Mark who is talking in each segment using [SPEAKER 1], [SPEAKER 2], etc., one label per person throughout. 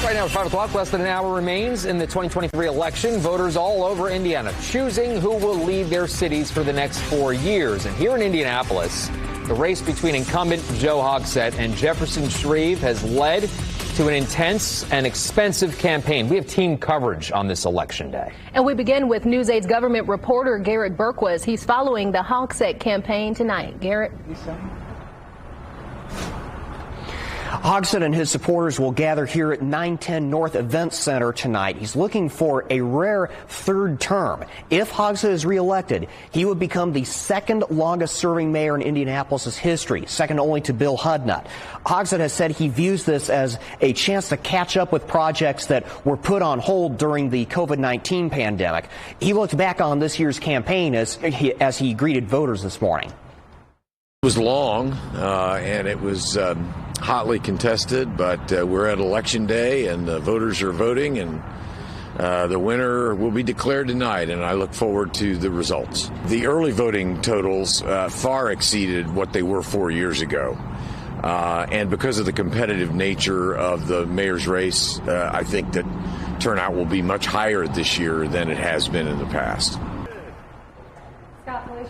[SPEAKER 1] Right now, it's 5 o'clock. Less than an hour remains in the 2023 election. Voters all over Indiana choosing who will lead their cities for the next 4 years. And here in Indianapolis, the race between incumbent Joe Hogsett and Jefferson Shreve has led to an intense and expensive campaign. We have team coverage on this election day.
[SPEAKER 2] And we begin with News 8's government reporter Garrett Berquist. He's following the Hogsett campaign tonight. Garrett.
[SPEAKER 3] Hogsett and his supporters will gather here at 910 North Event Center tonight. He's looking for a rare third term. If Hogsett is reelected, he would become the second longest serving mayor in Indianapolis' history, second only to Bill Hudnut. Hogsett has said he views this as a chance to catch up with projects that were put on hold during the COVID-19 pandemic. He looked back on this year's campaign as he greeted voters this morning.
[SPEAKER 4] It was long and it was hotly contested, but we're at election day and the voters are voting, and the winner will be declared tonight, and I look forward to the results. The early voting totals far exceeded what they were 4 years ago. And because of the competitive nature of the mayor's race, I think that turnout will be much higher this year than it has been in the past.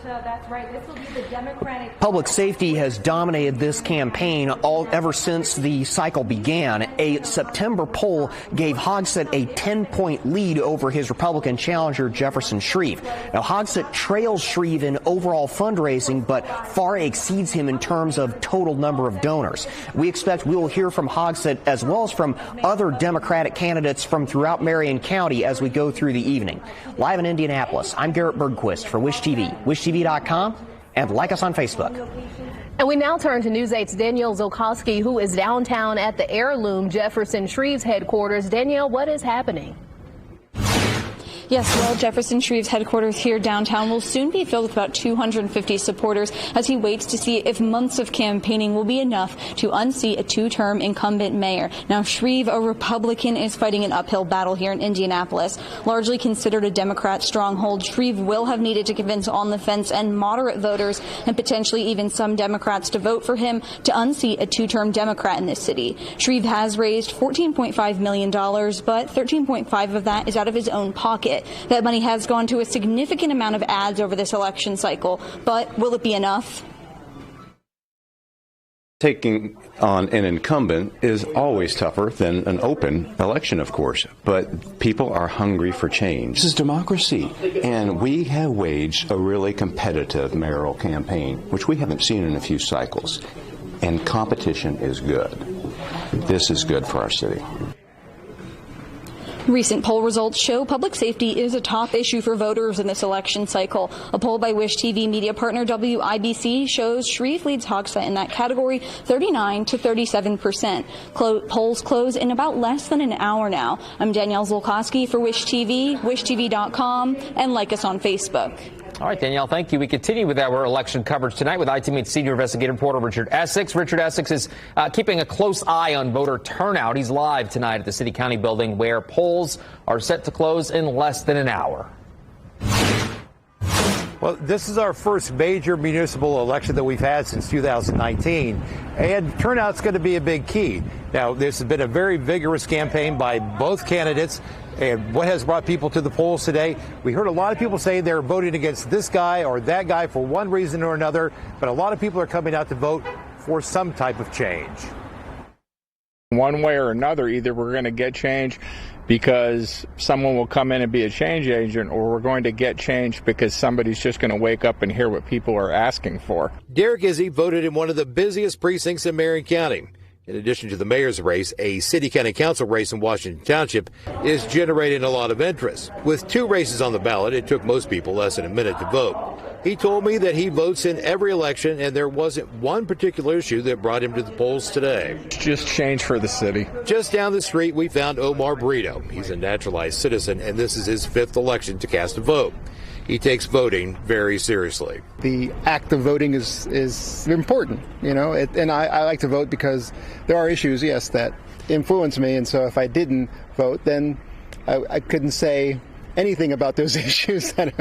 [SPEAKER 2] That's right. This will be the Democratic.
[SPEAKER 3] Public safety has dominated this campaign ever since the cycle began. A September poll gave Hogsett a 10-point lead over his Republican challenger, Jefferson Shreve. Now, Hogsett trails Shreve in overall fundraising, but far exceeds him in terms of total number of donors. We expect we will hear from Hogsett as well as from other Democratic candidates from throughout Marion County as we go through the evening. Live in Indianapolis, I'm Garrett Bergquist for Wish TV. WishTV.com, and like us on Facebook.
[SPEAKER 2] And we now turn to News 8's Danielle Zulkowski, who is downtown at the Heirloom, Jefferson Shreve's headquarters. Danielle, what is happening?
[SPEAKER 5] Yes, well, Jefferson Shreve's headquarters here downtown will soon be filled with about 250 supporters as he waits to see if months of campaigning will be enough to unseat a two-term incumbent mayor. Now, Shreve, a Republican, is fighting an uphill battle here in Indianapolis. Largely considered a Democrat stronghold, Shreve will have needed to convince on-the-fence and moderate voters and potentially even some Democrats to vote for him to unseat a two-term Democrat in this city. Shreve has raised $14.5 million, but $13.5 of that is out of his own pocket. That money has gone to a significant amount of ads over this election cycle, but will it be enough?
[SPEAKER 6] Taking on an incumbent is always tougher than an open election, of course, but people are hungry for change. This is democracy, and we have waged a really competitive mayoral campaign, which we haven't seen in a few cycles, and competition is good. This is good for our city.
[SPEAKER 5] Recent poll results show public safety is a top issue for voters in this election cycle. A poll by Wish TV media partner WIBC shows Shreve leads Hogsett in that category 39 to 37%. Polls close in about less than an hour now. I'm Danielle Zulkowski for Wish TV, WishTV.com, and like us on Facebook.
[SPEAKER 1] All right, Danielle, thank you. We continue with our election coverage tonight with ITV senior investigative reporter Richard Essex. Richard Essex is keeping a close eye on voter turnout. He's live tonight at the City County building where polls are set to close in less than an hour.
[SPEAKER 7] Well, this is our first major municipal election that we've had since 2019, and turnout's going to be a big key. Now, this has been a very vigorous campaign by both candidates. And what has brought people to the polls today? We heard a lot of people say they're voting against this guy or that guy for one reason or another, but a lot of people are coming out to vote for some type of change.
[SPEAKER 8] One way or another, either we're going to get change because someone will come in and be a change agent, or we're going to get change because somebody's just going to wake up and hear what people are asking for.
[SPEAKER 7] Derek Izzy voted in one of the busiest precincts in Marion County. In addition to the mayor's race, a city-county council race in Washington Township is generating a lot of interest. With two races on the ballot, it took most people less than a minute to vote. He told me that he votes in every election, and there wasn't one particular issue that brought him to the polls today.
[SPEAKER 8] Just change for the city.
[SPEAKER 7] Just down the street, we found Omar Brito. He's a naturalized citizen, and this is his fifth election to cast a vote. He takes voting very seriously.
[SPEAKER 9] The act of voting is important, you know, and I like to vote because there are issues, yes, that influence me. And so if I didn't vote, then I couldn't say anything about those issues that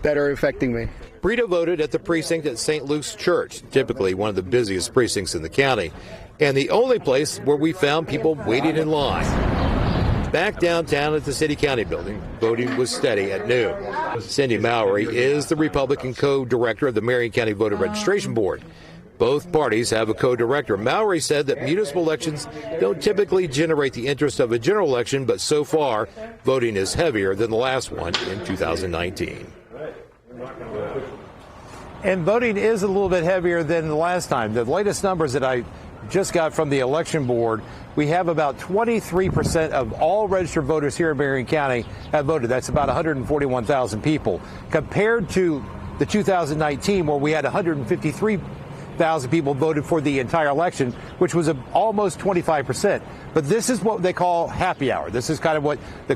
[SPEAKER 9] are affecting me.
[SPEAKER 7] Brito voted at the precinct at St. Luke's Church, typically one of the busiest precincts in the county, and the only place where we found people waiting in line. back downtown at the City County building, voting was steady at noon. Cindy Mowry is the Republican co-director of the Marion County Voter Registration Board. Both parties have a co-director. Mowry said that municipal elections don't typically generate the interest of a general election, but so far, voting is heavier than the last one in 2019. And voting is a little bit heavier than the last time. The latest numbers that I just got from the election board, we have about 23% of all registered voters here in Marion County have voted. That's about 141,000 people, compared to the 2019, where we had 153,000 people voted for the entire election, which was almost 25%. But this is what they call happy hour. This is kind of what the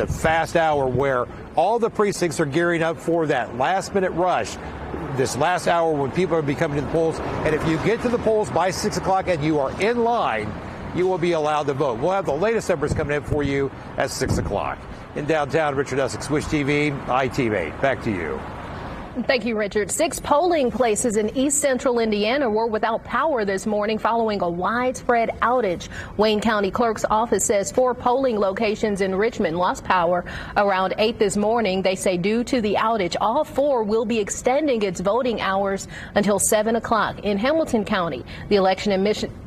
[SPEAKER 7] fast hour, where all the precincts are gearing up for that last minute rush. This last hour when people are coming to the polls. And if you get to the polls by 6 o'clock and you are in line, you will be allowed to vote. We'll have the latest numbers coming in for you at 6 o'clock. In downtown, Richard Essex, Wish TV, ITV. Back to you.
[SPEAKER 2] Thank you, Richard. 6 polling places in East Central Indiana were without power this morning following a widespread outage. Wayne County Clerk's office says 4 polling locations in Richmond lost power around 8 this morning. They say due to the outage, all 4 will be extending its voting hours until 7 o'clock. In Hamilton County, the election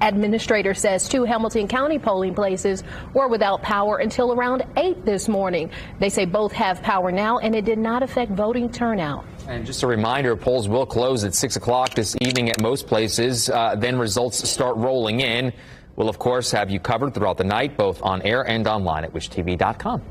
[SPEAKER 2] administrator says 2 Hamilton County polling places were without power until around 8 this morning. They say both have power now, and it did not affect voting turnout.
[SPEAKER 1] And just a reminder, polls will close at 6 o'clock this evening at most places. Then results start rolling in. We'll, of course, have you covered throughout the night, both on air and online at wishtv.com.